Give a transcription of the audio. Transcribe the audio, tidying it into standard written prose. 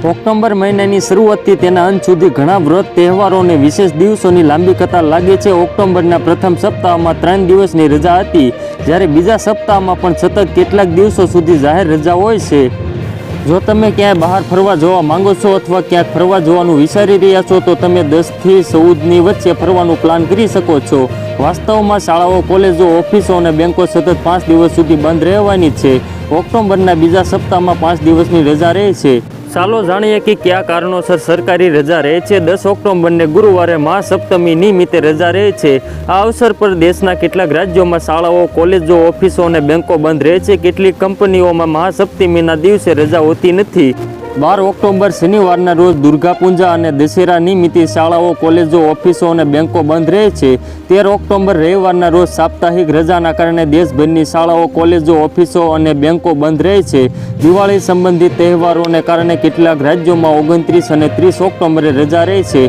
October મહિનાની શરૂઆતથી તેના અંત સુધી ઘણા વ્રત તહેવારો અને વિશેષ દિવસોની લાંબી કતાર લાગે છે. ઓક્ટોબરના પ્રથમ સપ્તાહમાં 3 દિવસની રજા હતી, જ્યારે બીજા સપ્તાહમાં પણ સતત કેટલાક દિવસો સુધી જાહેર રજા હોય છે. જો તમે ક્યાંય બહાર ફરવા જવા માંગો છો અથવા ક્યાંક ફરવા જવાનું વિચારી રહ્યા છો તો તમે 10 થી 14ની વચ્ચે ફરવાનું પ્લાન કરી શકો છો. વાસ્તવમાં શાળાઓ, કોલેજો, ઓફિસો અને બેંકો સતત 5 દિવસ સુધી બંધ રહેવાની છે. ઓક્ટોબરના બીજા સપ્તાહમાં 5 દિવસની રજા રહે છે. ચાલો જાણીએ કે કયા કારણોસર સરકારી રજા રહે છે. 10 ઓક્ટોબરને ગુરુવારે મહાસપ્તમી નિમિત્તે રજા રહે છે. આ અવસર પર દેશના કેટલાક રાજ્યોમાં શાળાઓ, કોલેજો, ઓફિસો અને બેંકો બંધ રહે છે. કેટલીક કંપનીઓમાં મહાસપ્તમીના દિવસે રજા હોતી નથી. 12 ઓક્ટોબર શનિવારના રોજ દુર્ગા પૂજા અને દશેરા નિમિત્તે શાળાઓ, કોલેજો, ઓફિસો અને બેંકો બંધ રહે છે. 13 ઓક્ટોબર રવિવારના રોજ સાપ્તાહિક રજાના કારણે દેશભરની શાળાઓ, કોલેજો, ઓફિસો અને બેંકો બંધ રહે છે. દિવાળી સંબંધિત તહેવારોને કારણે કેટલાક રાજ્યોમાં 29 અને 30 ઓક્ટોબરે રજા રહે છે.